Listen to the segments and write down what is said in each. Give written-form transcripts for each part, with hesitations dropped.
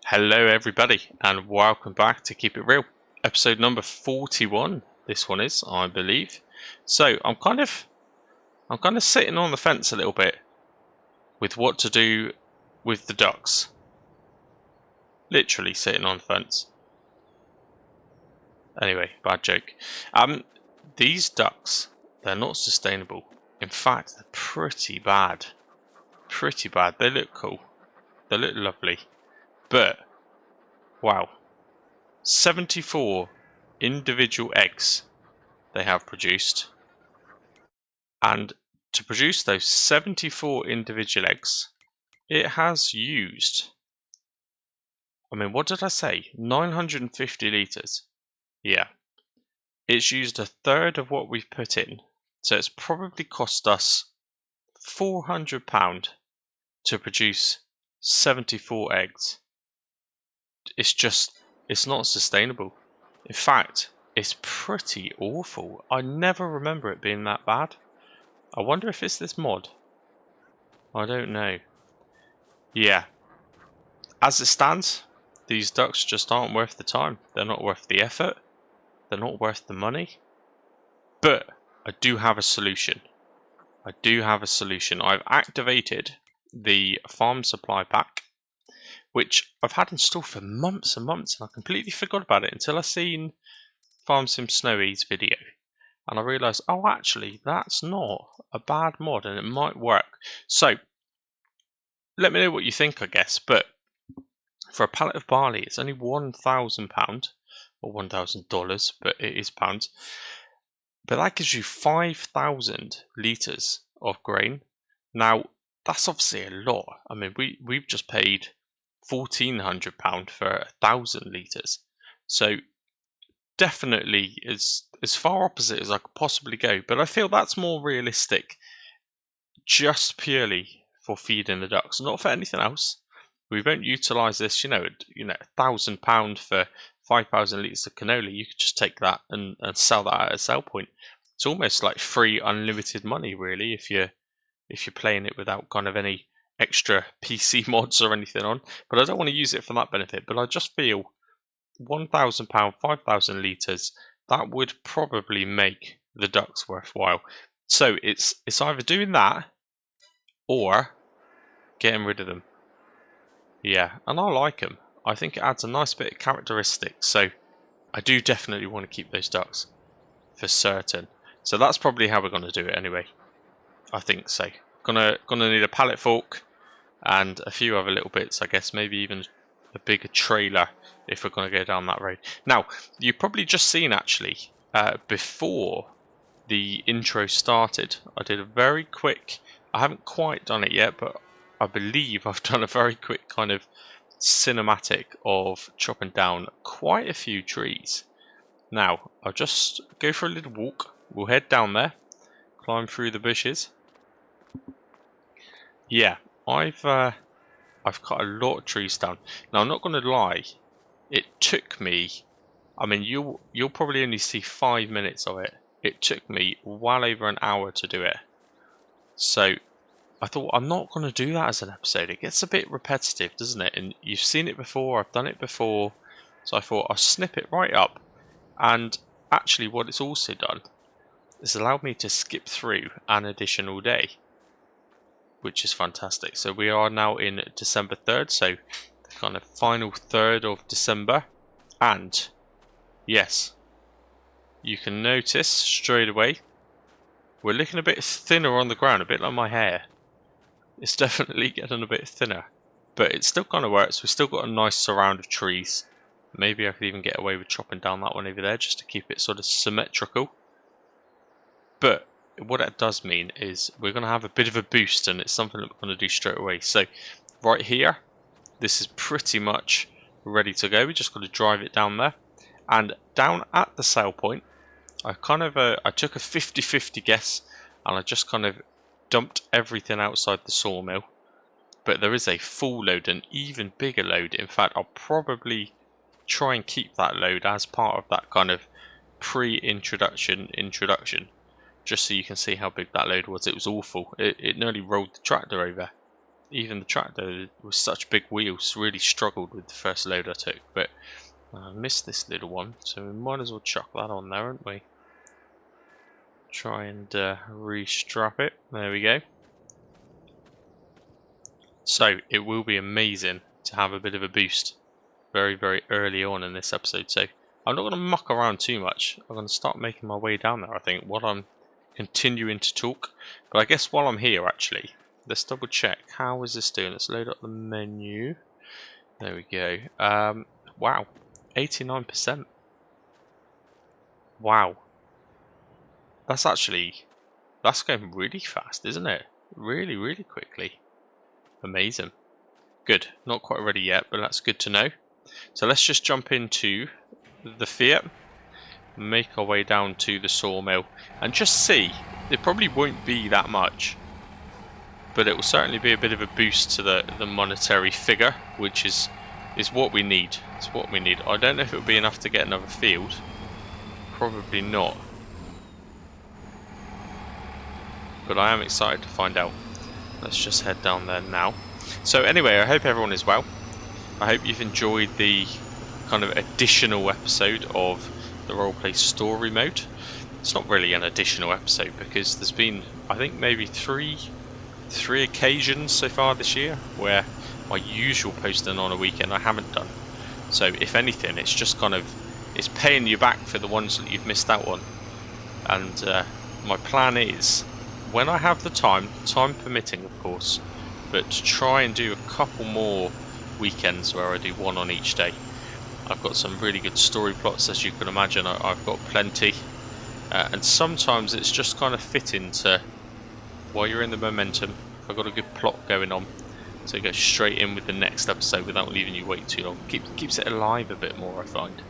Hello everybody and welcome back to Keep It Real, episode number 41 this one is, I believe. So I'm kind of sitting on the fence a little bit with what to do with the ducks. Literally sitting on the fence. Anyway, bad joke. These ducks, they're not sustainable. In fact, they're pretty bad. Pretty bad. They look cool. They look lovely. But wow. 74 individual eggs they have produced, and to produce those 74 individual eggs it has used, what did I say, 950 litres. Yeah, it's used a third of what we've put in, so it's probably cost us £400 to produce 74 eggs. It's not sustainable. In fact, it's pretty awful. I never remember it being that bad. I wonder if it's this mod. I don't know. Yeah. As it stands, these ducks just aren't worth the time. They're not worth the effort. They're not worth the money. But I do have a solution. I've activated the farm supply pack, which I've had installed for months and months, and I completely forgot about it until I seen Farm Sim Snowy's video. And I realised, oh, actually, that's not a bad mod and it might work. So, let me know what you think, I guess. But for a pallet of barley, it's only £1,000 or $1,000, but it is pounds. But that gives you 5,000 litres of grain. Now, that's obviously a lot. We've just paid £1,400 for 1,000 litres. So, definitely is as far opposite as I could possibly go, but I feel that's more realistic just purely for feeding the ducks, not for anything else. We won't utilise this, £1,000 for 5,000 litres of canola. You could just take that and sell that at a sell point. It's almost like free unlimited money really if you're playing it without kind of any extra PC mods or anything on. But I don't want to use it for that benefit, but I just feel £1,000, 5,000 litres, that would probably make the ducks worthwhile. So it's either doing that or getting rid of them. Yeah, and I like them. I think it adds a nice bit of characteristics. So I do definitely want to keep those ducks for certain. So that's probably how we're going to do it anyway. I think so. Gonna need a pallet fork and a few other little bits, I guess, maybe even a bigger trailer if we're going to go down that road. Now, you've probably just seen actually, before the intro started, I did a very quick, I haven't quite done it yet, but I believe I've done a very quick kind of cinematic of chopping down quite a few trees. Now, I'll just go for a little walk. We'll head down there, climb through the bushes. Yeah, I've cut a lot of trees down. Now, I'm not going to lie, it took me, you'll probably only see 5 minutes of it. It took me well over an hour to do it. So I thought, I'm not going to do that as an episode. It gets a bit repetitive, doesn't it? And you've seen it before, I've done it before. So I thought I'll snip it right up. And actually what it's also done is allowed me to skip through an additional day, which is fantastic. So we are now in December 3rd, so the kind of final third of December. And yes, you can notice straight away we're looking a bit thinner on the ground, a bit like my hair. It's definitely getting a bit thinner, but it still kind of works. We've still got a nice surround of trees. Maybe I could even get away with chopping down that one over there just to keep it sort of symmetrical. But what that does mean is we're going to have a bit of a boost, and it's something that we're going to do straight away. So right here, this is pretty much ready to go. We just got to drive it down there, and down at the sale point, I took a 50-50 guess, and I just kind of dumped everything outside the sawmill. But there is a full load, an even bigger load. In fact, I'll probably try and keep that load as part of that kind of pre-introduction, just so you can see how big that load was. It was awful. It nearly rolled the tractor over. even the tractor with such big wheels really struggled with the first load I took, but I missed this little one, so we might as well chuck that on there, haven't we? Try and restrap it. There we go. So it will be amazing to have a bit of a boost very, very early on in this episode. So I'm not going to muck around too much. I'm going to start making my way down there, I think, while I'm continuing to talk. But I guess while I'm here, actually, let's double check. How is this doing? Let's load up the menu. There we go. Wow, 89%. Wow. That's going really fast, isn't it? Really, really quickly. Amazing. Good. Not quite ready yet, but that's good to know. So let's just jump into the Fiat, make our way down to the sawmill, and just see. It probably won't be that much, but it will certainly be a bit of a boost to the monetary figure, which is what we need. It's what we need. I don't know if it will be enough to get another field. Probably not. But I am excited to find out. Let's just head down there now. So anyway, I hope everyone is well. I hope you've enjoyed the kind of additional episode of the roleplay story mode. It's not really an additional episode because there's been, I think, maybe three occasions so far this year where my usual posting on a weekend I haven't done. So if anything, it's just kind of, it's paying you back for the ones that you've missed out on. And my plan is, when I have the time permitting of course, but to try and do a couple more weekends where I do one on each day. I've got some really good story plots, as you can imagine. I've got plenty, and sometimes it's just kind of fitting to, while you're in the momentum, if I've got a good plot going on, to go straight in with the next episode without leaving you wait too long. Keeps it alive a bit more, I find.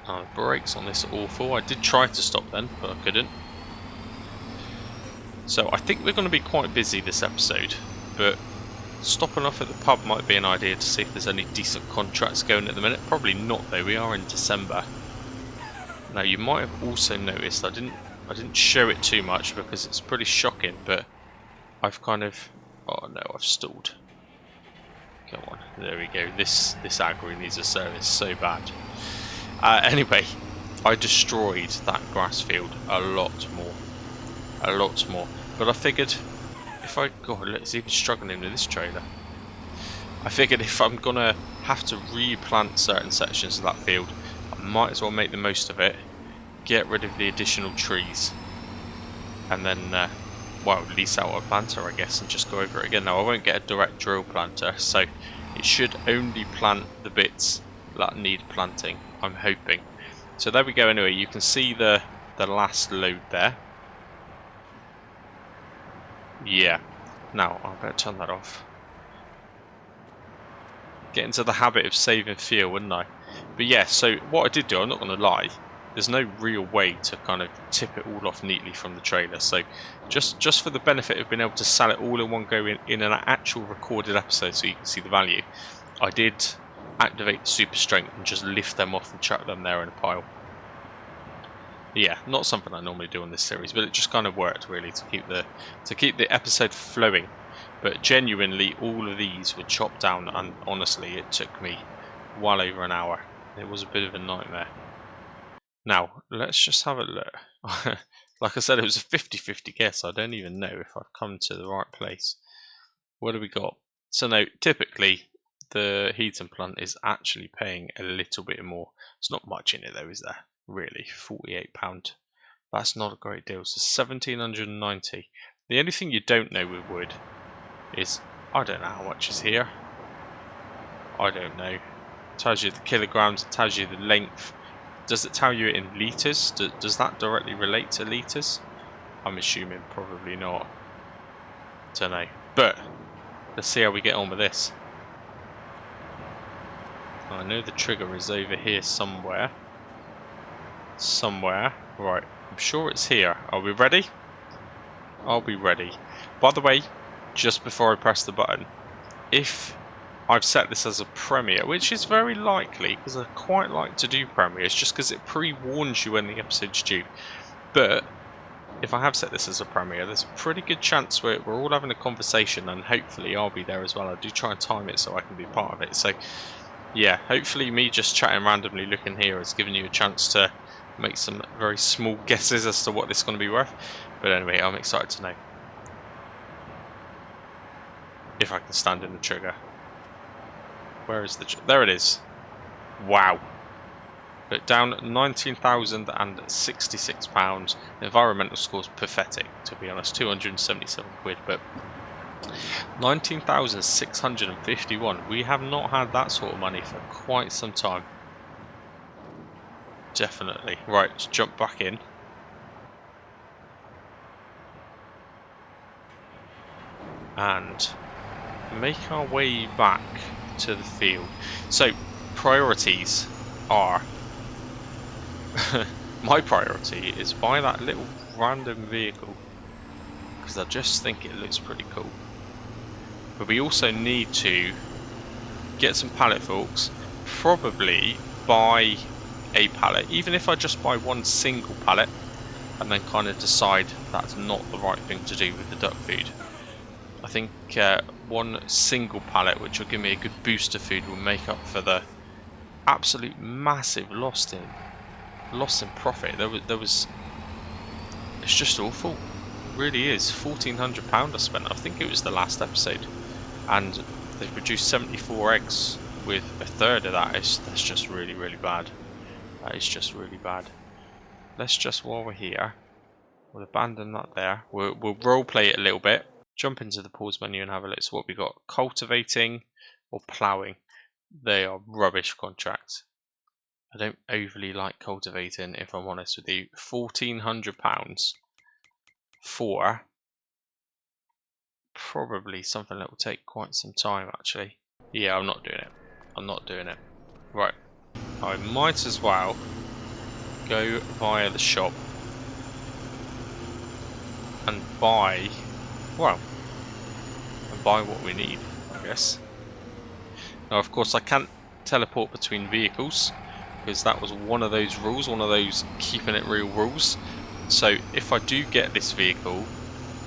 The brakes on this are awful. I did try to stop then, but I couldn't. So I think we're going to be quite busy this episode, but stopping off at the pub might be an idea to see if there's any decent contracts going at the minute. Probably not though, we are in December. Now you might have also noticed I didn't show it too much because it's pretty shocking, but I've kind of, oh no, I've stalled. Come on, there we go. This agri needs a service so bad. Anyway, I destroyed that grass field a lot more. But I figured God, it's even struggling with this trailer. I figured if I'm gonna have to replant certain sections of that field, I might as well make the most of it, get rid of the additional trees, and then, well, lease out a planter, I guess, and just go over it again. Now, I won't get a direct drill planter, so it should only plant the bits that need planting, I'm hoping. So there we go. Anyway, you can see the last load there. Yeah. Now, I better turn that off. Get into the habit of saving fuel, wouldn't I? But yeah, so what I did do, I'm not going to lie, there's no real way to kind of tip it all off neatly from the trailer. So just for the benefit of being able to sell it all in one go in an actual recorded episode so you can see the value, I did activate the super strength and just lift them off and chuck them there in a pile. Yeah, not something I normally do on this series, but it just kind of worked really to keep the episode flowing. But genuinely, all of these were chopped down, and honestly, it took me well over an hour. It was a bit of a nightmare. Now, let's just have a look. Like I said, it was a 50-50 guess. I don't even know if I've come to the right place. What do we got? So now, typically, the heating plant is actually paying a little bit more. There's not much in it though, is there? Really, £48. That's not a great deal. So 1790. The only thing you don't know with wood is, I don't know how much is here. I don't know. It tells you the kilograms, it tells you the length. Does it tell you it in litres? Does that directly relate to litres? I'm assuming probably not. Don't know. But let's see how we get on with this. I know the trigger is over here somewhere. Right, I'm sure it's here. Are we ready? I'll be ready. By the way, just before I press the button, if I've set this as a premiere, which is very likely because I quite like to do premieres just because it pre-warns you when the episode's due, but if I have set this as a premiere, there's a pretty good chance we're all having a conversation, and hopefully I'll be there as well. I do try and time it so I can be part of it. So yeah, hopefully me just chatting randomly looking here has given you a chance to make some very small guesses as to what this is going to be worth. But anyway, I'm excited to know if I can stand in the trigger. Where is the... there it is. Wow. But down £19,066. The environmental score's pathetic, to be honest. 277 quid, but 19,651. We have not had that sort of money for quite some time. Definitely. Right, let's jump back in. And make our way back to the field. So, priorities are... my priority is buy that little random vehicle, because I just think it looks pretty cool. But we also need to get some pallet forks, probably buy a pallet, even if I just buy one single pallet, and then kind of decide that's not the right thing to do with the duck food. I think one single pallet, which will give me a good boost of food, will make up for the absolute massive loss in profit. There was it's just awful. It really is. £1,400 I spent. I think it was the last episode, and they produced 74 eggs with a third of that. That's just really, really bad. That is just really bad. Let's just, while we're here, we'll abandon that there. We'll role play it a little bit. Jump into the pause menu and have a look. So what we got: cultivating or ploughing. They are rubbish contracts. I don't overly like cultivating, if I'm honest with you. £1,400 for probably something that will take quite some time, actually. Yeah, I'm not doing it. I'm not doing it. Right. I might as well go via the shop and buy, well, and buy what we need, I guess. Now, of course, I can't teleport between vehicles, because that was one of those rules, one of those keeping it real rules. So if I do get this vehicle,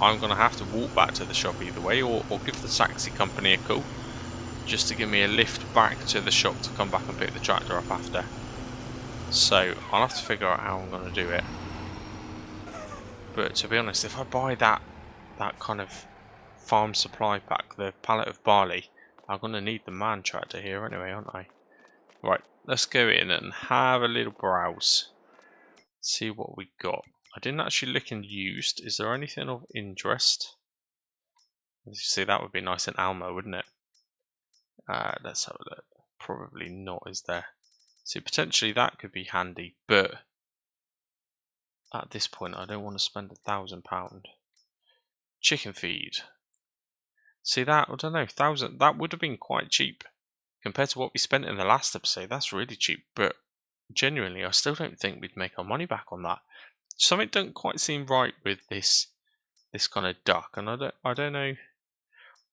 I'm going to have to walk back to the shop either way, or give the taxi company a call, just to give me a lift back to the shop to come back and pick the tractor up after. So I'll have to figure out how I'm going to do it. But to be honest, if I buy that kind of farm supply pack, the pallet of barley, I'm going to need the man tractor here anyway, aren't I? Right, let's go in and have a little browse. See what we got. I didn't actually look in used. Is there anything of interest? As you see, that would be nice in Alma, wouldn't it? Let's have a look. Probably not, is there? So potentially that could be handy, but at this point I don't want to spend £1,000. Chicken feed. See that? I don't know. 1,000. That would have been quite cheap compared to what we spent in the last episode. That's really cheap, but genuinely, I still don't think we'd make our money back on that. Something doesn't quite seem right with this kind of duck, and I don't know.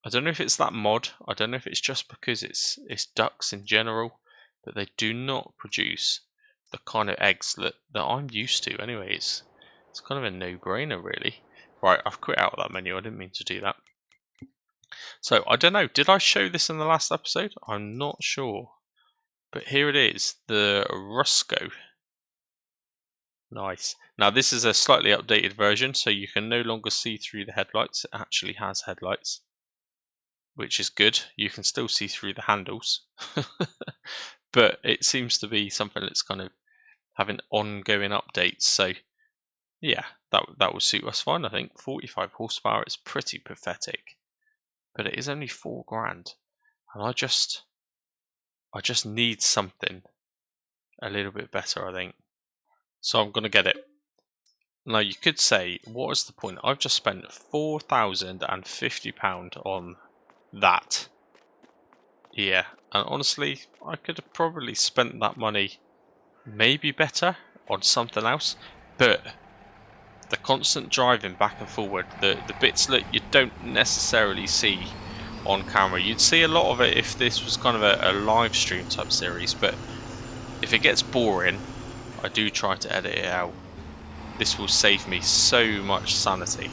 I don't know if it's that mod. I don't know if it's just because it's ducks in general, but they do not produce the kind of eggs that I'm used to. Anyway, it's kind of a no-brainer, really. Right, I've quit out of that menu. I didn't mean to do that. So I don't know. Did I show this in the last episode? I'm not sure. But here it is, the Rusco. Nice. Now this is a slightly updated version, so you can no longer see through the headlights. It actually has headlights, which is good. You can still see through the handles. But it seems to be something that's kind of having ongoing updates. So yeah, that will suit us fine, I think. 45 horsepower is pretty pathetic. But it is only £4,000. And I just need something a little bit better, I think. So I'm going to get it. Now you could say, what is the point? I've just spent £4,050 on that. Yeah, and honestly, I could have probably spent that money maybe better on something else. But the constant driving back and forward, the bits that you don't necessarily see on camera. You'd see a lot of it if this was kind of a live stream type series, but if it gets boring, I do try to edit it out. this will save me so much sanity.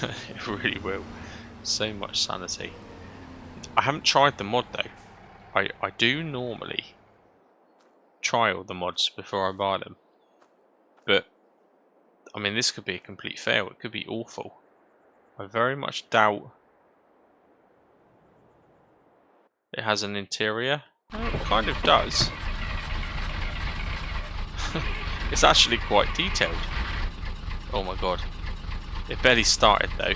It really will. So much sanity. I haven't tried the mod though. I do normally try all the mods before I buy them. But, I mean, this could be a complete fail. It could be awful. I very much doubt it has an interior. Oh, it kind of does. It's actually quite detailed. Oh my god. It barely started though.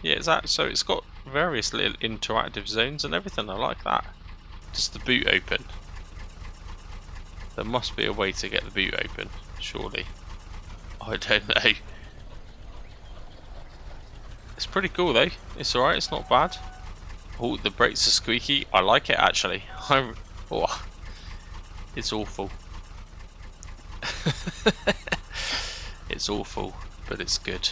Yeah, so it's got various little interactive zones and everything. I like that. Does the boot open? There must be a way to get the boot open, surely. I don't know. It's pretty cool though. It's alright, it's not bad. Oh, the brakes are squeaky. I like it actually. Oh, it's awful. It's awful, but it's good.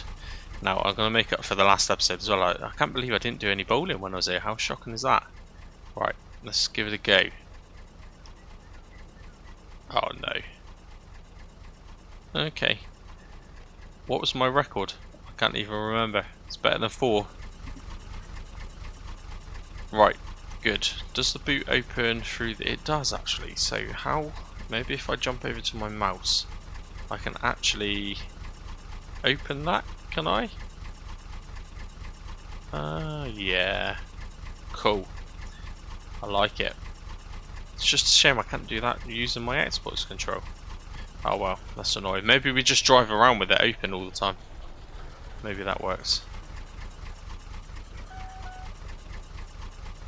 Now, I'm going to make up for the last episode as well. I can't believe I didn't do any bowling when I was here. How shocking is that? Right, let's give it a go. Oh no. Okay. What was my record? I can't even remember. It's better than 4. Right, good. Does the boot open through it does actually. So how, maybe if I jump over to my mouse, I can actually open that, can I? Yeah. Cool. I like it. It's just a shame I can't do that using my Xbox control. Oh well, that's annoying. Maybe we just drive around with it open all the time. Maybe that works.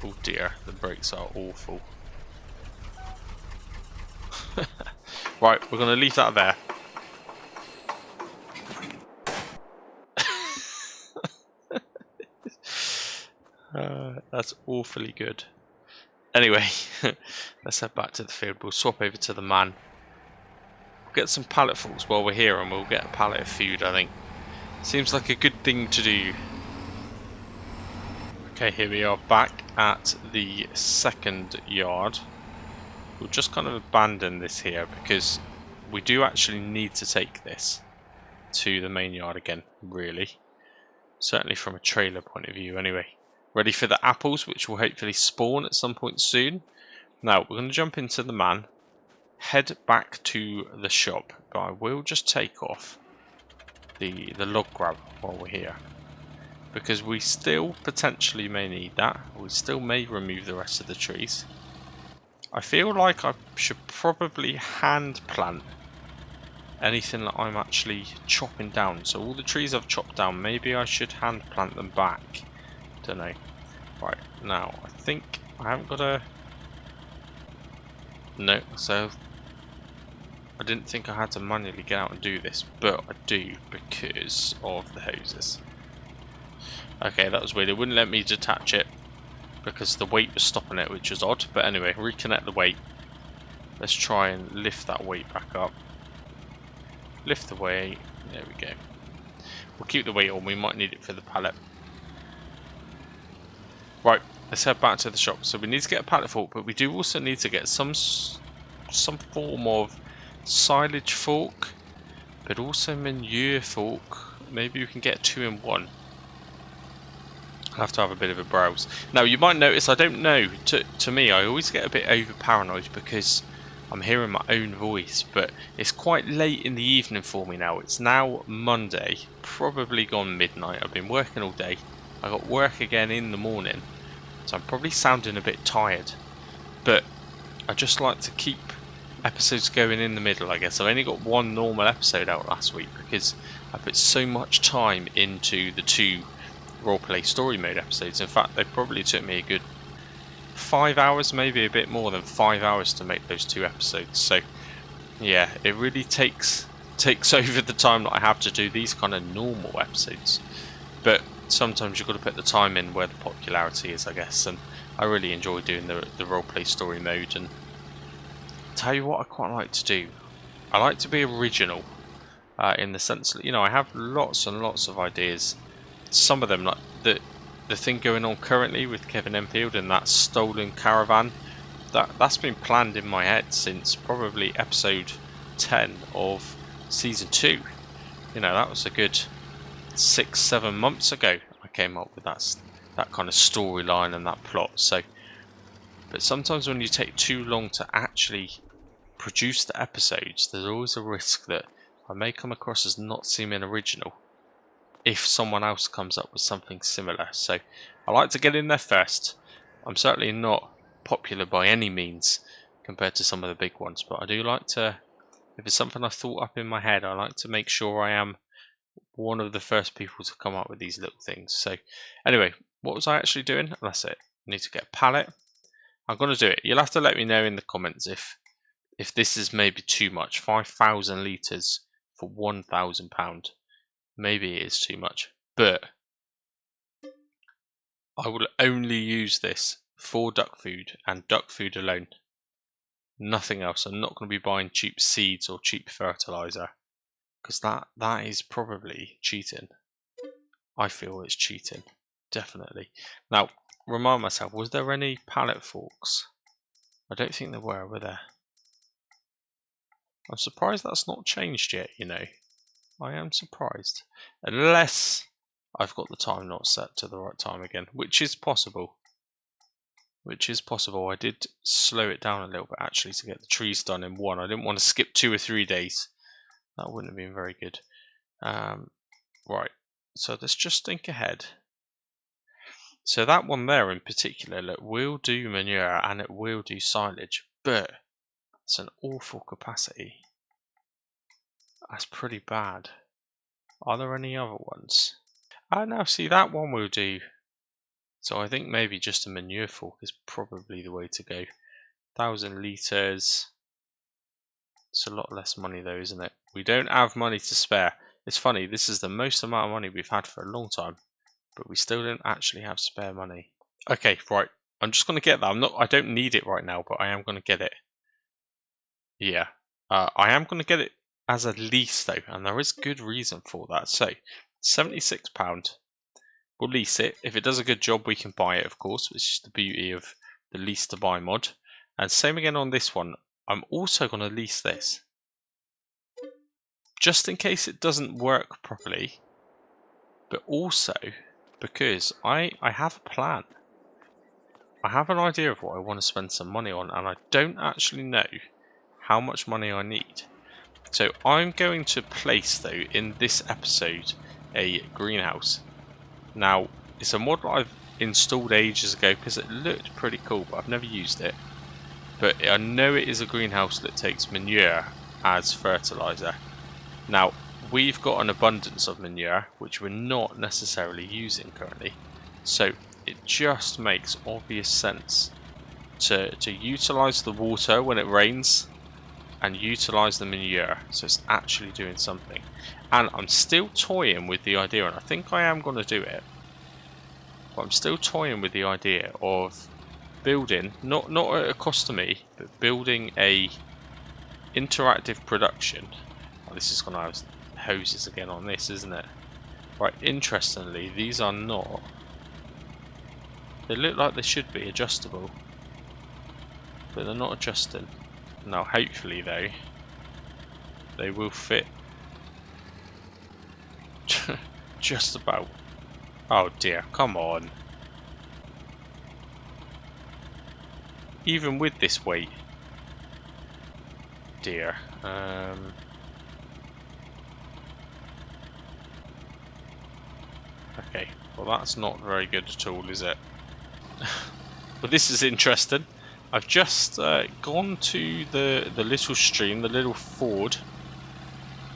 Oh dear, the brakes are awful. Right, we're going to leave that there. That's awfully good. Anyway, let's head back to the field. We'll swap over to the man. We'll get some palletfuls while we're here and we'll get a pallet of food, I think. Seems like a good thing to do. Okay, here we are back at the second yard. We'll just kind of abandon this here because we do actually need to take this to the main yard again, really. Certainly from a trailer point of view anyway. Ready for the apples, which will hopefully spawn at some point soon. Now, we're going to jump into the man, head back to the shop, but I will just take off the log grab while we're here. Because we still potentially may need that. We still may remove the rest of the trees. I feel like I should probably hand plant anything that I'm actually chopping down. So all the trees I've chopped down, maybe I should hand plant them back. Don't know. Right, now I think I haven't got a... No, so I didn't think I had to manually get out and do this, but I do because of the hoses. Okay, that was weird. It wouldn't let me detach it because the weight was stopping it, which was odd. But anyway, reconnect the weight. Let's try and lift that weight back up. Lift the weight. There we go. We'll keep the weight on. We might need it for the pallet. Right, let's head back to the shop. So we need to get a pallet fork, but we do also need to get some form of silage fork, but also manure fork. Maybe we can get 2 in 1. I'll have to have a bit of a browse. Now you might notice, I don't know, to me I always get a bit over paranoid because I'm hearing my own voice, but it's quite late in the evening for me now. It's now Monday, probably gone midnight. I've been working all day. I got work again in the morning, so I'm probably sounding a bit tired, but I just like to keep episodes going in the middle, I guess. I've only got 1 normal episode out last week because I put so much time into the 2 roleplay story mode episodes. In fact, they probably took me a good 5 hours, maybe a bit more than 5 hours to make those 2 episodes. So yeah, it really takes over the time that I have to do these kind of normal episodes. But sometimes you've got to put the time in where the popularity is, I guess, and I really enjoy doing the roleplay story mode. And tell you what I quite like to do, I like to be original, in the sense that, you know, I have lots and lots of ideas. Some of them, like the thing going on currently with Kevin Enfield and that stolen caravan, that's been planned in my head since probably episode 10 of season 2. You know, that was a good 6-7 months ago I came up with that kind of storyline and that plot. So, but sometimes when you take too long to actually produce the episodes, there's always a risk that I may come across as not seeming original if someone else comes up with something similar. So I like to get in there first. I'm certainly not popular by any means compared to some of the big ones, but I do like to, if it's something I've thought up in my head, I like to make sure I am one of the first people to come up with these little things. So anyway, what was I actually doing? That's it. I need to get a pallet. I'm going to do it. You'll have to let me know in the comments if this is maybe too much. 5,000 litres for £1,000. Maybe it is too much, but I will only use this for duck food and duck food alone. Nothing else. I'm not going to be buying cheap seeds or cheap fertilizer, because that is probably cheating. I feel it's cheating, definitely. Now, remind myself, was there any pallet forks? I don't think there were there? I'm surprised that's not changed yet, you know. I am surprised. Unless I've got the time not set to the right time again, which is possible. Which is possible. I did slow it down a little bit actually to get the trees done in one. I didn't want to skip 2 or 3 days. That wouldn't have been very good. Right, so let's just think ahead. So that one there in particular, look, will do manure and it will do silage, but it's an awful capacity. That's pretty bad. Are there any other ones? Oh no, see, that one will do. So I think maybe just a manure fork is probably the way to go. 1,000 litres. It's a lot less money though, isn't it? We don't have money to spare. It's funny, this is the most amount of money we've had for a long time, but we still don't actually have spare money. Okay, right. I'm just going to get that. I don't need it right now, but I am going to get it. Yeah. I am going to get it as a lease though, and there is good reason for that. So, £76. We'll lease it. If it does a good job, we can buy it, of course, which is the beauty of the lease to buy mod. And same again on this one. I'm also going to lease this, just in case it doesn't work properly, but also because I have a plan. I have an idea of what I want to spend some money on, and I don't actually know how much money I need. So I'm going to place, though, in this episode, a greenhouse. Now, it's a mod that I've installed ages ago because it looked pretty cool, but I've never used it. But I know it is a greenhouse that takes manure as fertilizer. Now, we've got an abundance of manure, which we're not necessarily using currently. So it just makes obvious sense to utilize the water when it rains and utilize the manure, so it's actually doing something. And I'm still toying with the idea, and I think I am going to do it, but I'm still toying with the idea of building, not at a cost to me, but building a interactive production. Oh, this is going to have hoses again on this, isn't it? Right, interestingly, these are not. They look like they should be adjustable, but they're not adjusting. Now, hopefully, though, they will fit just about. Oh dear, come on. Even with this weight. Dear. Okay, well that's not very good at all, is it? But this is interesting. I've just gone to the little stream, the little ford,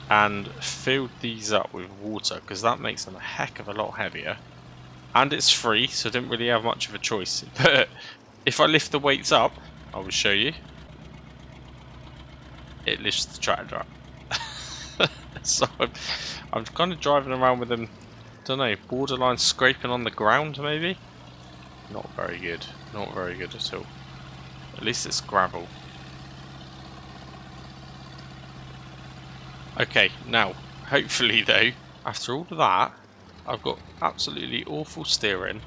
and filled these up with water, because that makes them a heck of a lot heavier. And it's free, so I didn't really have much of a choice. But if I lift the weights up, I will show you. It lifts the tractor up. So I'm kind of driving around with them, don't know, borderline scraping on the ground maybe? Not very good. Not very good at all. At least it's gravel. Okay, now, hopefully though, after all of that, I've got absolutely awful steering.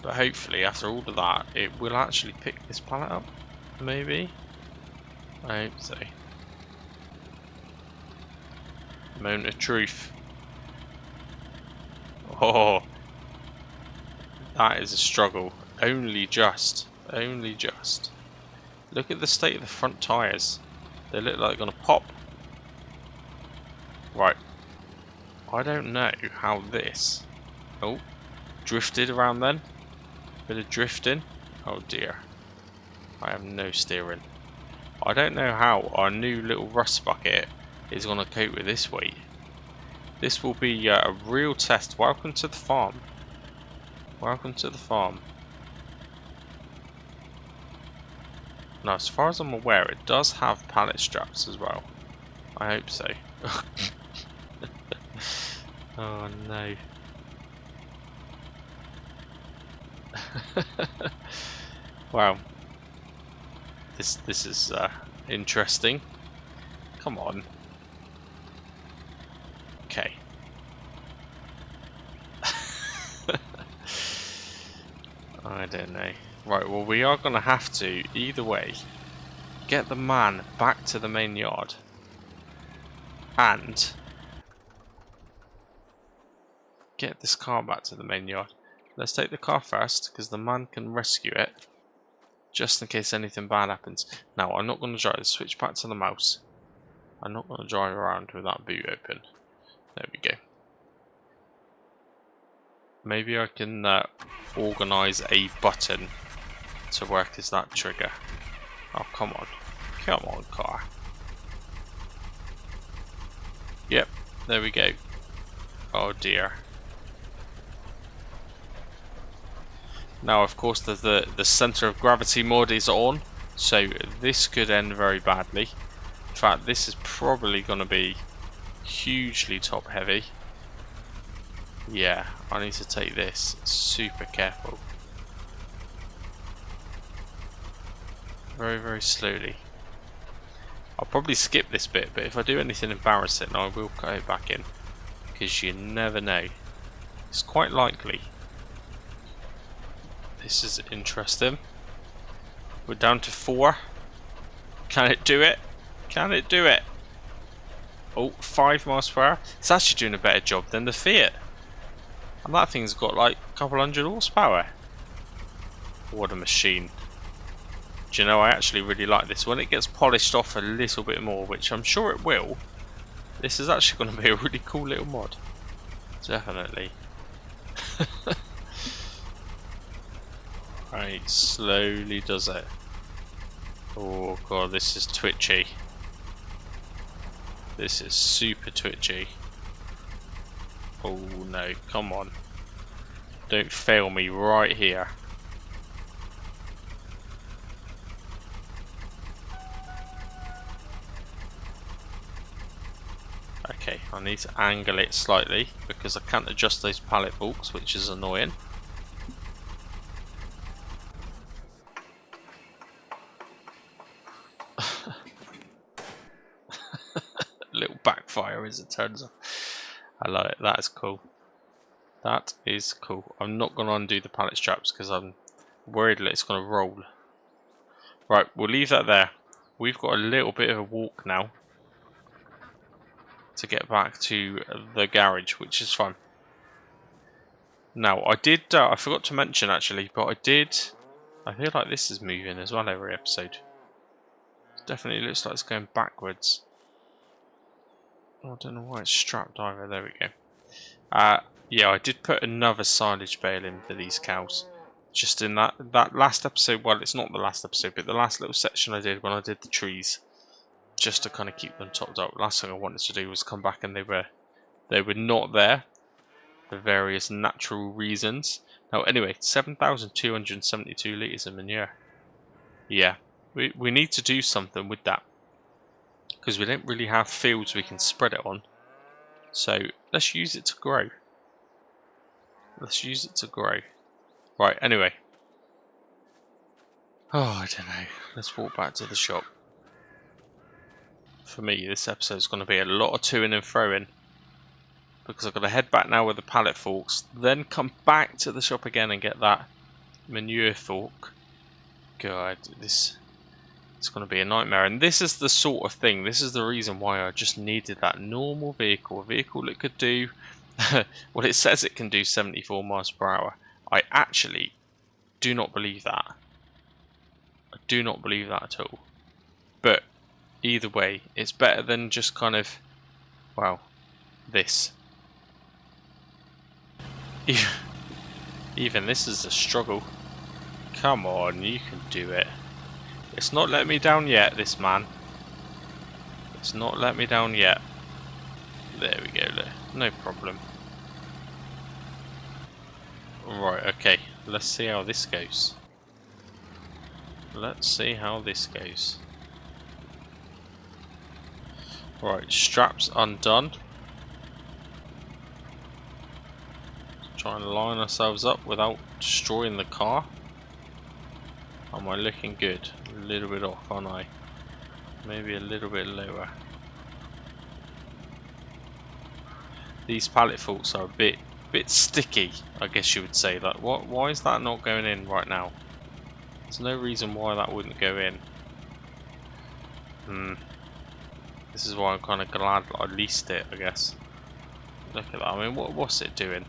But hopefully after all of that, it will actually pick this pallet up. Maybe? I hope so. Moment of truth. Oh, that is a struggle. Only just. Only just. Look at the state of the front tyres. They look like they're going to pop. Right. I don't know how this... Oh, drifted around then. Bit of drifting. Oh dear. I have no steering. I don't know how our new little rust bucket is going to cope with this weight. This will be a real test. Welcome to the farm. Welcome to the farm. Now, as far as I'm aware, it does have pallet straps as well. I hope so. Oh no. Wow. This is interesting. Come on. Okay. I don't know. Right, well we are going to have to, either way, get the man back to the main yard. And get this car back to the main yard. Let's take the car first, because the man can rescue it. Just in case anything bad happens. Now, I'm not going to drive. Switch back to the mouse. I'm not going to drive around with that boot open. There we go. Maybe I can organise a button to work as that trigger. Oh, come on. Come on, car. Yep, there we go. Oh dear. Now, of course, the centre of gravity mod is on, so this could end very badly. In fact, this is probably going to be hugely top heavy. Yeah, I need to take this super careful. Very, very slowly. I'll probably skip this bit, but if I do anything embarrassing, I will cut it back in. Because you never know. It's quite likely. This is interesting. We're down to 4. Can it do it? Can it do it? Oh, 5 miles per hour. It's actually doing a better job than the Fiat. And that thing's got like a couple hundred horsepower. What a machine. Do you know, I actually really like this. When it gets polished off a little bit more, which I'm sure it will, this is actually going to be a really cool little mod. Definitely. Right, slowly does it. Oh god, this is twitchy. This is super twitchy. Oh no, come on. Don't fail me right here. Okay, I need to angle it slightly because I can't adjust those pallet forks, which is annoying. Little backfire as it turns out. I like it, that is cool. That is cool. I'm not going to undo the pallet straps because I'm worried that it's going to roll. Right, we'll leave that there. We've got a little bit of a walk now to get back to the garage, which is fun. Now, I forgot to mention actually, but I feel like this is moving as well every episode. Definitely looks like it's going backwards. Oh, I don't know why it's strapped either. There we go. Yeah, I did put another silage bale in for these cows. Just in that last episode, well, it's not the last episode, but the last little section I did when I did the trees. Just to kind of keep them topped up. Last thing I wanted to do was come back and they were not there. For various natural reasons. Now, anyway, 7,272 litres of manure. Yeah, we need to do something with that. Because we don't really have fields we can spread it on. So, let's use it to grow. Let's use it to grow. Right, anyway. Oh, I don't know. Let's walk back to the shop. For me, this episode is going to be a lot of to-ing and fro-ing. Because I've got to head back now with the pallet forks, then come back to the shop again and get that manure fork. God, this It's going to be a nightmare. And this is the sort of thing, this is the reason why I just needed that normal vehicle. A vehicle that could do, well, it says it can do 74 miles per hour. I actually do not believe that. I do not believe that at all. But either way, it's better than just kind of, well, this. Even this is a struggle. Come on, you can do it. It's not let me down yet, this man. It's not let me down yet. There we go, no problem. Right, okay, let's see how this goes. Let's see how this goes. Right, straps undone. Try and line ourselves up without destroying the car. Am I looking good? A little bit off, aren't I? Maybe a little bit lower. These pallet forks are a bit sticky, I guess you would say. Like, why is that not going in right now? There's no reason why that wouldn't go in. This is why I'm kind of glad I leased it, I guess. Look at that. I mean, what's it doing?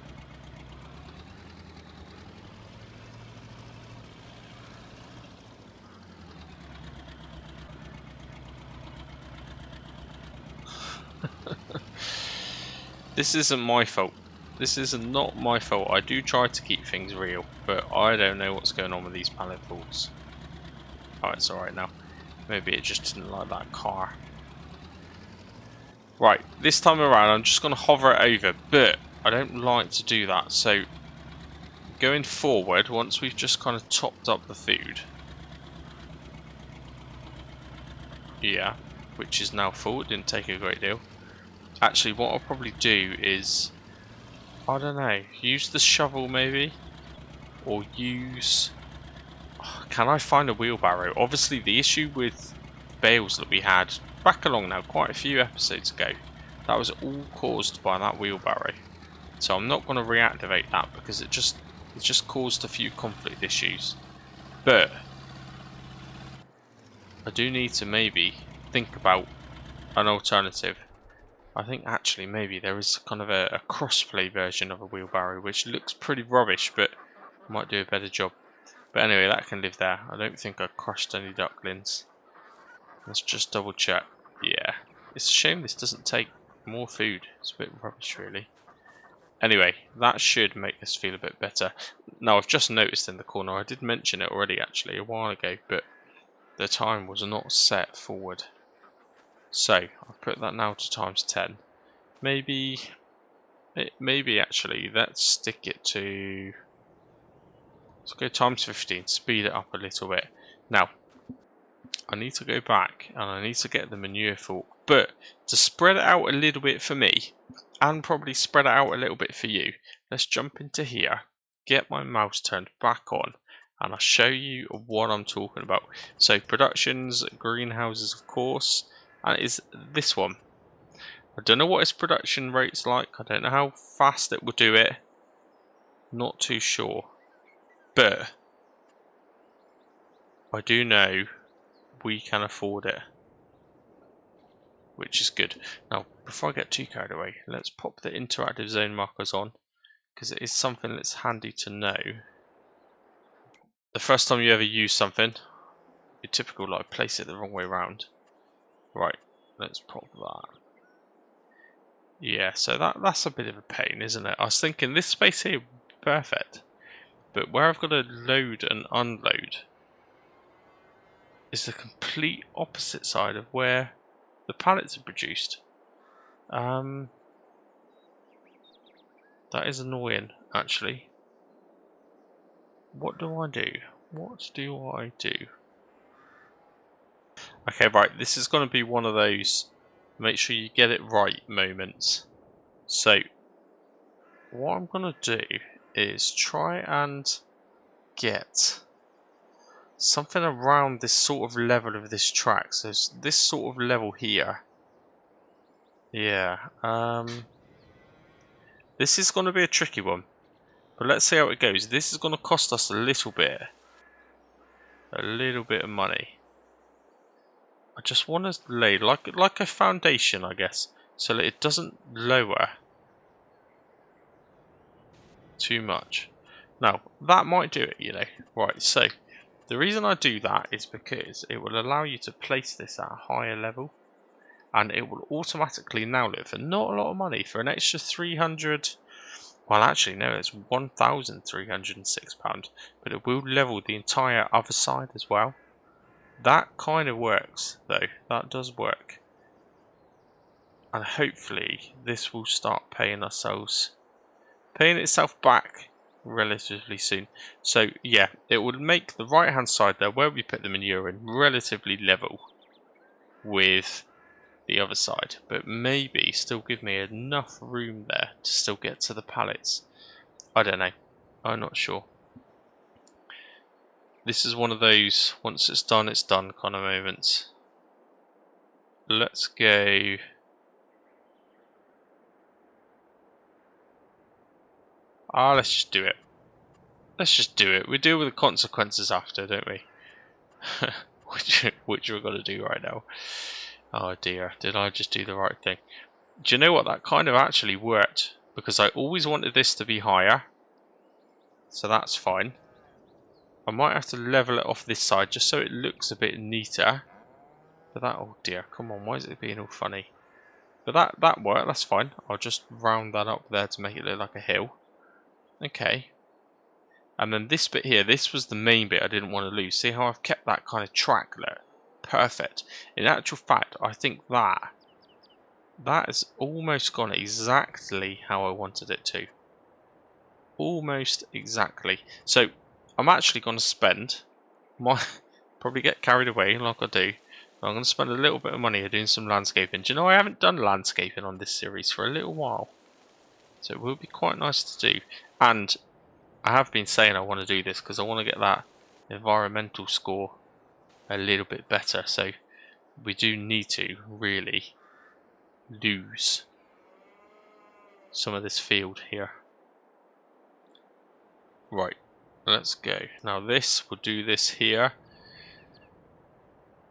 This isn't my fault. This is not my fault. I do try to keep things real, but I don't know what's going on with these pallet forks. Oh, it's alright now. Maybe it just didn't like that car. Right, this time around I'm just going to hover it over, but I don't like to do that. So, going forward, once we've just kind of topped up the food. Yeah, which is now full. It didn't take a great deal. Actually, what I'll probably do is, I don't know, use the shovel maybe? Or use... Can I find a wheelbarrow? Obviously, the issue with bales that we had back along now, quite a few episodes ago, that was all caused by that wheelbarrow. So I'm not going to reactivate that because it just caused a few conflict issues. But I do need to maybe think about an alternative. I think actually maybe there is kind of a crossplay version of a wheelbarrow which looks pretty rubbish but might do a better job. But anyway, that can live there. I don't think I crushed any ducklings. Let's just double check. Yeah. It's a shame this doesn't take more food. It's a bit rubbish really. Anyway, that should make this feel a bit better. Now I've just noticed in the corner, I did mention it already actually a while ago, but the time was not set forward. So, I've put that now to times 10. Maybe actually, let's stick it to... Let's go times 15, speed it up a little bit. Now, I need to go back and I need to get the manure fork. But to spread it out a little bit for me, and probably spread it out a little bit for you, let's jump into here, get my mouse turned back on, and I'll show you what I'm talking about. So productions, greenhouses of course, and it is this one. I don't know what its production rate's like, I don't know how fast it will do it, not too sure. But I do know we can afford it, which is good. Now, before I get too carried away, let's pop the interactive zone markers on, because it is something that's handy to know. The first time you ever use something, be typical like place it the wrong way around. Right, let's pop that. Yeah, so that's a bit of a pain, isn't it? I was thinking this space here, perfect. But where I've got to load and unload is the complete opposite side of where the pallets are produced. That is annoying, actually. What do I do? What do I do? Okay, right, this is going to be one of those make sure you get it right moments. So, what I'm going to do is try and get something around this sort of level of this track. So, this sort of level here. Yeah, this is going to be a tricky one. But let's see how it goes. This is going to cost us a little bit of money. I just want to lay like a foundation, I guess, so that it doesn't lower too much. Now, that might do it, you know. Right, so the reason I do that is because it will allow you to place this at a higher level, and it will automatically now look for not a lot of money, for an extra 300. Well, actually, no, it's £1,306, but it will level the entire other side as well. That kind of works, though. That does work. And hopefully, this will start paying itself back relatively soon. So, yeah, it would make the right-hand side there, where we put the manure in, relatively level with the other side. But maybe still give me enough room there to still get to the pallets. I don't know. I'm not sure. This is one of those once it's done kind of moments. Let's go. Let's just do it. Let's just do it. We deal with the consequences after, don't we? which we're going to do right now. Oh dear, did I just do the right thing? Do you know what? That kind of actually worked, because I always wanted this to be higher. So that's fine. I might have to level it off this side just so it looks a bit neater. But that, oh dear, come on, why is it being all funny? But that worked, that's fine. I'll just round that up there to make it look like a hill. Okay. And then this bit here, this was the main bit I didn't want to lose. See how I've kept that kind of track there? Perfect. In actual fact, I think that has almost gone exactly how I wanted it to. Almost exactly. So I'm actually going to spend probably get carried away like I do. I'm going to spend a little bit of money doing some landscaping. Do you know I haven't done landscaping on this series for a little while, so it will be quite nice to do. And I have been saying I want to do this because I want to get that environmental score a little bit better. So we do need to really lose some of this field here. Right, let's go. Now this, we'll do this here.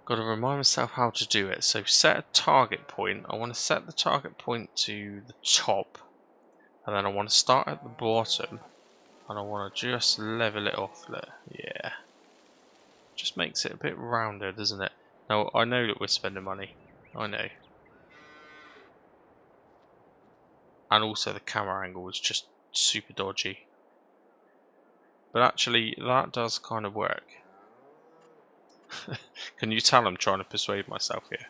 Got to remind myself how to do it. So set a target point. I want to set the target point to the top, and then I want to start at the bottom, and I want to just level it off there. Yeah, just makes it a bit rounder, doesn't it? Now I know that we're spending money. I know. And also the camera angle is just super dodgy. But actually that does kind of work. Can you tell I'm trying to persuade myself here?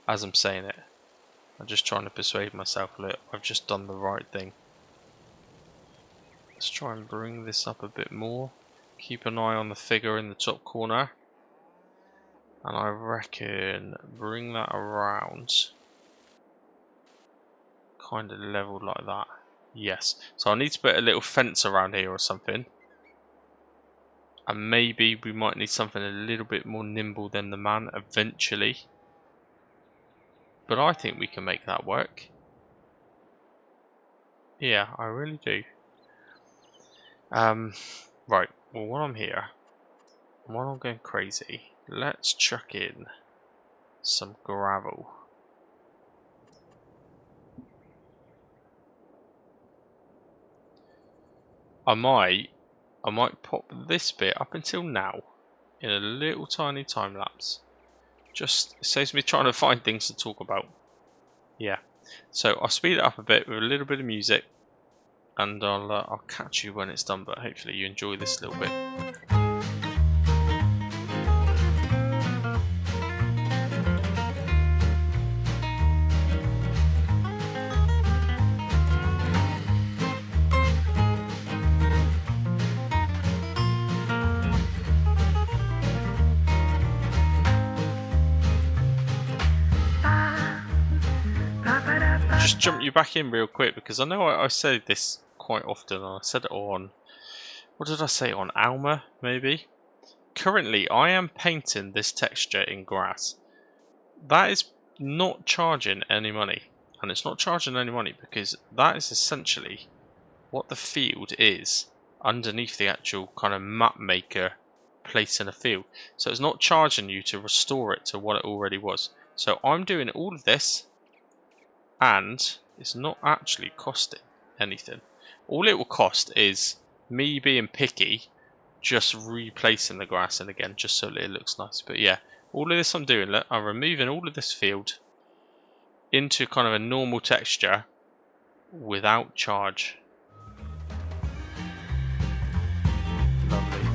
As I'm saying it, I'm just trying to persuade myself, look, I've just done the right thing. Let's try and bring this up a bit more. Keep an eye on the figure in the top corner. And I reckon bring that around. Kind of leveled like that. Yes. So I need to put a little fence around here or something. And maybe we might need something a little bit more nimble than the man eventually. But I think we can make that work. Yeah, I really do. Right, well while I'm here, while I'm going crazy, let's chuck in some gravel. I might pop this bit up until now in a little tiny time lapse. Just saves me trying to find things to talk about. Yeah, so I'll speed it up a bit with a little bit of music, and I'll catch you when it's done. But hopefully you enjoy this little bit. Just jump you back in real quick because I know I say this quite often, and I said it on, what did I say, on Alma maybe? Currently I am painting this texture in grass. That is not charging any money, and it's not charging any money because that is essentially what the field is underneath the actual kind of map maker placing a field. So it's not charging you to restore it to what it already was. So I'm doing all of this, and it's not actually costing anything. All it will cost is me being picky, just replacing the grass in again, just so it looks nice. But yeah, all of this I'm doing, look, I'm removing all of this field into kind of a normal texture without charge. Lovely.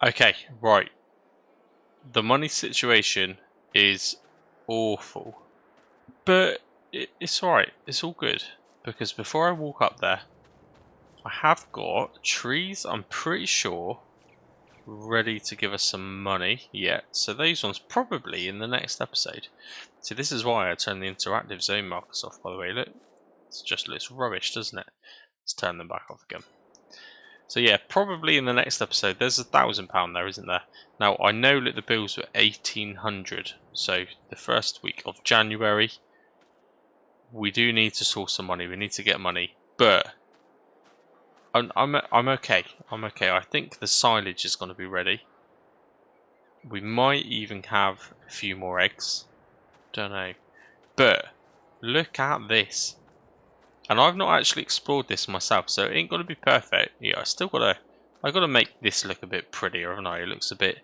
Okay, right. The money situation is awful. But it's alright, it's all good. Because before I walk up there, I have got trees, I'm pretty sure, ready to give us some money yet. So those ones probably in the next episode. See, this is why I turned the interactive zone markers off, by the way. Look, it just looks rubbish, doesn't it? Let's turn them back off again. So yeah, probably in the next episode. There's £1,000 there, isn't there? Now, I know that the bills were 1,800. So the first week of January, we do need to source some money. We need to get money. But I'm okay. I'm okay. I think the silage is going to be ready. We might even have a few more eggs. Don't know. But look at this. And I've not actually explored this myself, so it ain't gonna be perfect. Yeah, I gotta make this look a bit prettier, haven't I? It looks a bit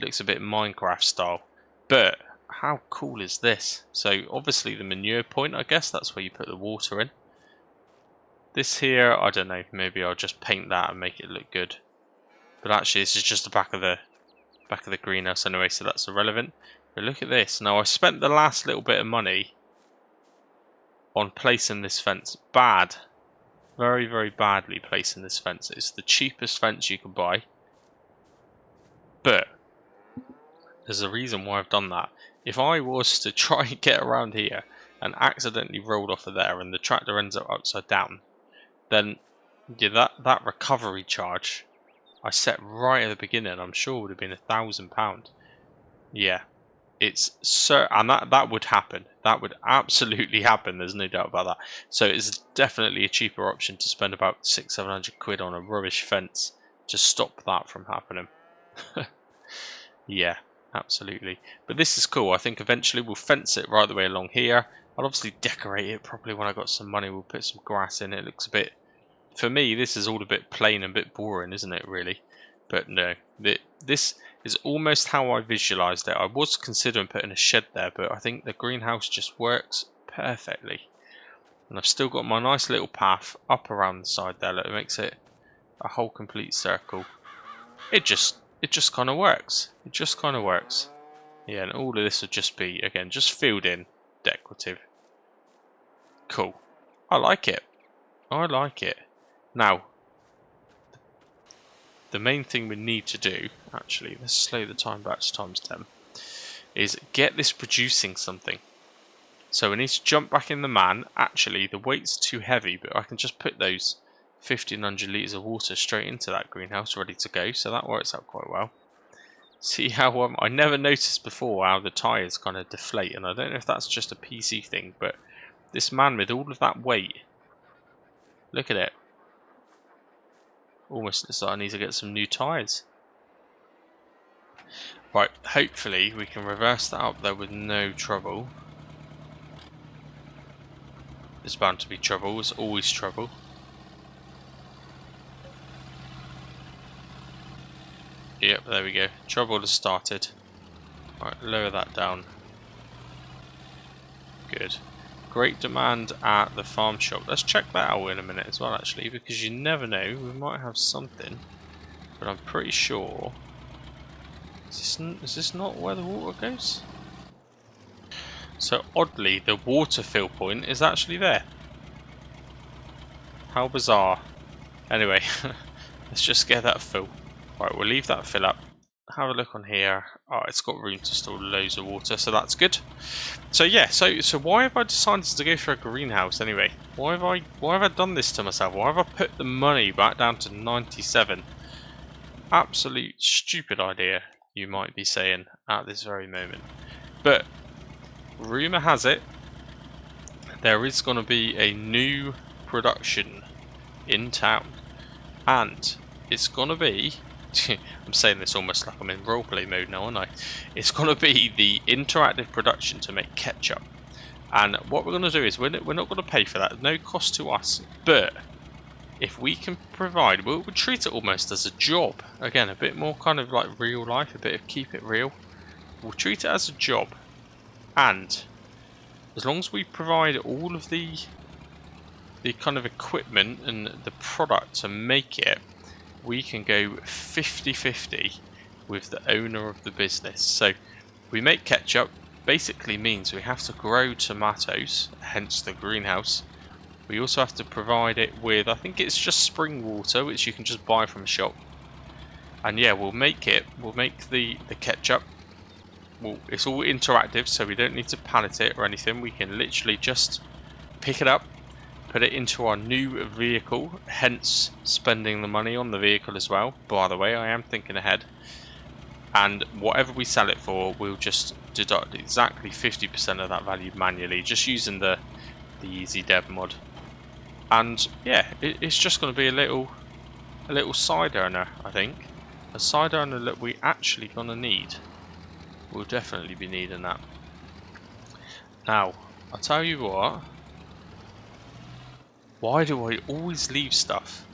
Minecraft style. But how cool is this? So obviously the manure point, I guess that's where you put the water in. This here, I don't know, maybe I'll just paint that and make it look good. But actually this is just the back of the greenhouse anyway, so that's irrelevant. But look at this. Now I spent the last little bit of money on placing this fence. Bad. Very, very badly placing this fence. It's the cheapest fence you can buy. But there's a reason why I've done that. If I was to try and get around here and accidentally rolled off of there and the tractor ends up upside down, then yeah, that recovery charge I set right at the beginning, I'm sure would have been £1,000. Yeah. It's and that would happen. That would absolutely happen. There's no doubt about that. So it's definitely a cheaper option to spend about 600-700 quid on a rubbish fence to stop that from happening. Yeah, absolutely. But this is cool. I think eventually we'll fence it right the way along here. I'll obviously decorate it probably when I got some money. We'll put some grass in it. It looks a bit. For me, this is all a bit plain and a bit boring, isn't it? Really. But no, this is almost how I visualised it. I was considering putting a shed there, but I think the greenhouse just works perfectly. And I've still got my nice little path up around the side there. Look, it makes it a whole complete circle. It just kind of works. It just kind of works. Yeah, and all of this would just be, again, just filled in, decorative. Cool. I like it. I like it. Now, the main thing we need to do, actually, let's slow the time back to ×10, is get this producing something. So we need to jump back in the man. Actually, the weight's too heavy, but I can just put those 1,500 litres of water straight into that greenhouse ready to go, so that works out quite well. See how I never noticed before how the tyres kind of deflate, and I don't know if that's just a PC thing, but this man with all of that weight, look at it. Almost looks like I need to get some new tyres. Right, hopefully we can reverse that up there with no trouble. There's bound to be trouble, there's always trouble. Yep, there we go. Trouble has started. Right, lower that down. Good. Great demand at the farm shop. Let's check that out in a minute as well, actually, because you never know. We might have something. But I'm pretty sure... Is this not where the water goes? So oddly, the water fill point is actually there. How bizarre. Anyway, let's just get that full. Right, we'll leave that fill up. Have a look on here. Oh, it's got room to store loads of water, so that's good. So yeah, so why have I decided to go for a greenhouse anyway? Why have I done this to myself? Why have I put the money back down to 97? Absolute stupid idea, you might be saying at this very moment. But rumour has it there is going to be a new production in town, and it's going to be I'm saying this almost like I'm in roleplay mode now, aren't I? It's going to be the interactive production to make ketchup. And what we're going to do is we're not going to pay for that, no cost to us, but if we can provide, we'll treat it almost as a job. Again, a bit more kind of like real life, a bit of keep it real. We'll treat it as a job, and as long as we provide all of the kind of equipment and the product to make it, we can go 50-50 with the owner of the business. So we make ketchup basically means we have to grow tomatoes, hence the greenhouse. We also have to provide it with, I think it's just spring water, which you can just buy from a shop. And yeah, we'll make the ketchup. Well, it's all interactive, so we don't need to pallet it or anything. We can literally just pick it up, put it into our new vehicle, hence spending the money on the vehicle as well. By the way, I am thinking ahead. And whatever we sell it for, we'll just deduct exactly 50% of that value manually, just using the easy dev mod. And yeah, it's just going to be a little side earner, I think. A side earner that we actually going to need. We'll definitely be needing that. Now, I'll tell you what. Why do I always leave stuff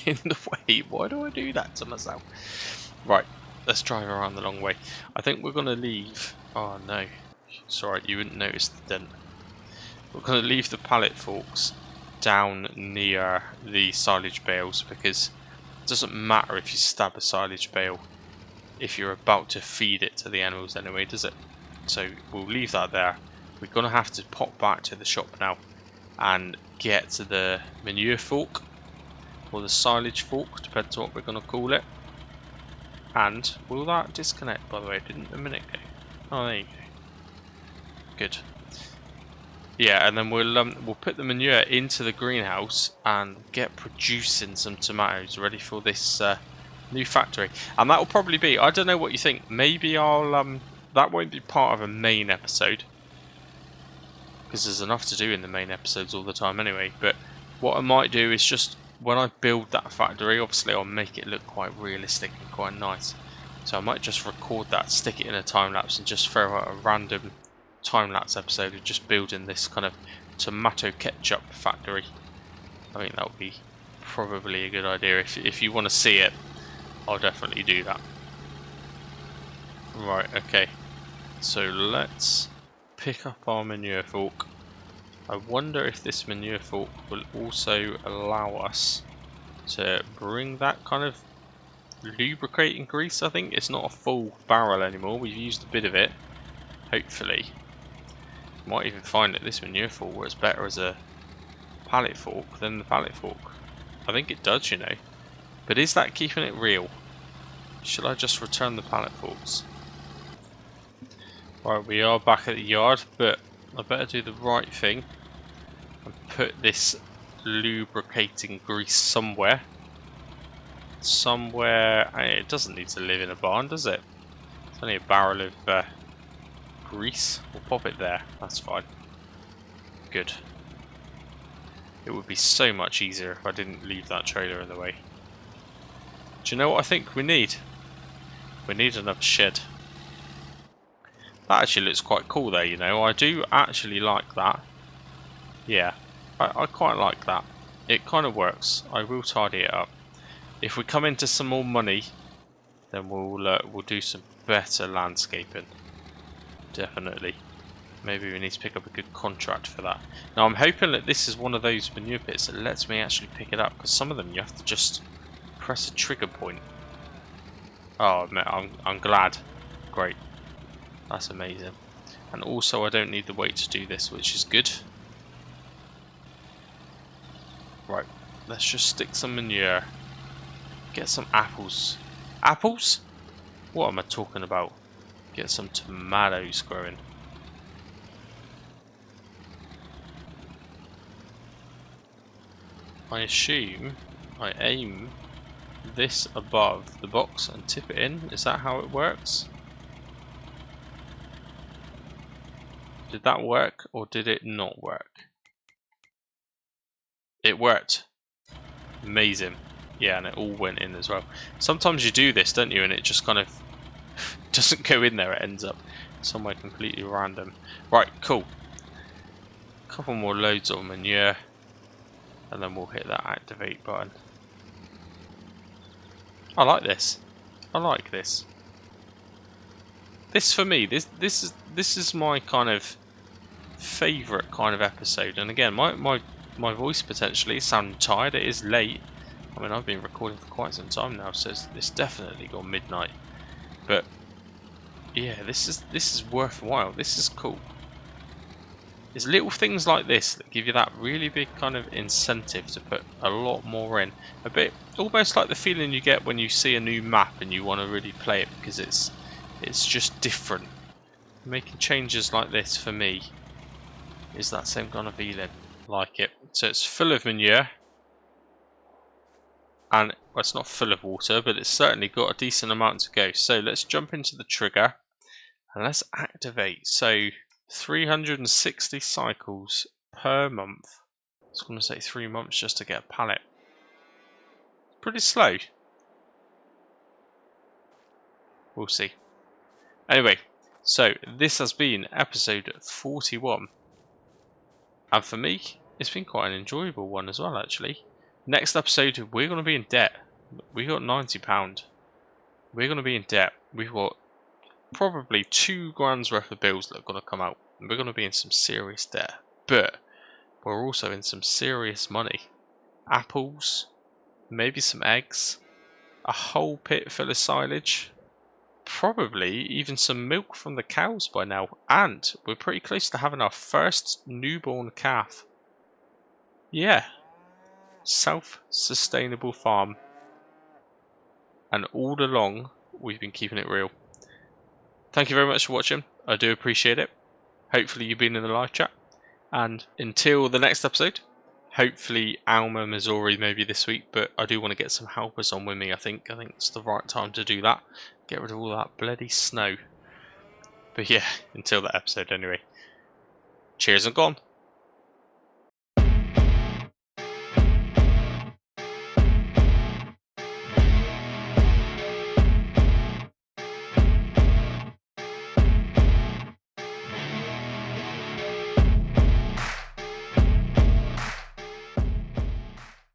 in the way? Why do I do that to myself? Right, let's drive around the long way. I think we're going to leave... Oh no, sorry, you wouldn't notice the dent. We're going to leave the pallet forks down near the silage bales, because it doesn't matter if you stab a silage bale if you're about to feed it to the animals anyway, does it? So we'll leave that there. We're going to have to pop back to the shop now and get to the manure fork, or the silage fork, depends on what we're going to call it. And will that disconnect, by the way? Didn't a minute ago? Oh, there you go. Good. Yeah, and then we'll put the manure into the greenhouse and get producing some tomatoes ready for this new factory. And that will probably be, I don't know what you think, maybe I'll that won't be part of a main episode, because there's enough to do in the main episodes all the time anyway. But what I might do is just, when I build that factory, obviously I'll make it look quite realistic and quite nice. So I might just record that, stick it in a time lapse, and just throw out a random time lapse episode of just building this kind of tomato ketchup factory. I think that would be probably a good idea. If you want to see it, I'll definitely do that. Right, okay. So let's pick up our manure fork. I wonder if this manure fork will also allow us to bring that kind of lubricating grease. I think it's not a full barrel anymore. We've used a bit of it. Hopefully. Might even find that this manure fork works better as a pallet fork than the pallet fork. I think it does, you know. But is that keeping it real? Should I just return the pallet forks? Right, we are back at the yard, but I better do the right thing and put this lubricating grease somewhere. It doesn't need to live in a barn, does it? It's only a barrel of grease. We'll pop it there, that's fine. Good. It would be so much easier if I didn't leave that trailer in the way. Do you know what I think we need? We need another shed. That actually looks quite cool there, you know. I do actually like that. Yeah, I quite like that. It kind of works. I will tidy it up. If we come into some more money, then we'll do some better landscaping. Definitely. Maybe we need to pick up a good contract for that. Now I'm hoping that this is one of those manure pits that lets me actually pick it up, because some of them you have to just press a trigger point. Oh man, I'm glad. Great. That's amazing. And also I don't need the weight to do this, which is good. Right, let's just stick some manure. Get some apples. Apples? What am I talking about? Get some tomatoes growing. I aim this above the box and tip it in. Is that how it works? Did that work or did it not work? It worked. Amazing. Yeah, and it all went in as well. Sometimes you do this, don't you, and it just kind of doesn't go in there. It ends up somewhere completely random. Right, cool. Couple more loads of manure, and then we'll hit that activate button. I like this. I like this. This for me, this is my kind of favourite kind of episode. And again, my voice potentially is sounding tired. It is late. I mean, I've been recording for quite some time now, so it's definitely gone midnight. But yeah, this is worthwhile. This is cool. It's little things like this that give you that really big kind of incentive to put a lot more in. A bit almost like the feeling you get when you see a new map and you want to really play it because it's just different. Making changes like this for me is that same kind of feeling. Like it. So it's full of manure. And well, it's not full of water, but it's certainly got a decent amount to go. So let's jump into the trigger and let's activate. So 360 cycles per month. It's going to take 3 months just to get a pallet. Pretty slow. We'll see. Anyway, so this has been episode 41. And for me, it's been quite an enjoyable one as well, actually. Next episode, we're going to be in debt. We got £90. We're going to be in debt. We've got probably 2 grand's worth of bills that are going to come out. And we're going to be in some serious debt. But we're also in some serious money. Apples, maybe some eggs, a whole pit full of silage, probably even some milk from the cows by now. And we're pretty close to having our first newborn calf. Yeah. Self-sustainable farm. And all along, we've been keeping it real. Thank you very much for watching. I do appreciate it. Hopefully you've been in the live chat. And until the next episode, hopefully Alma, Missouri maybe this week, but I do want to get some helpers on with me, I think it's the right time to do that. Get rid of all that bloody snow. But yeah, until that episode anyway. Cheers and gone.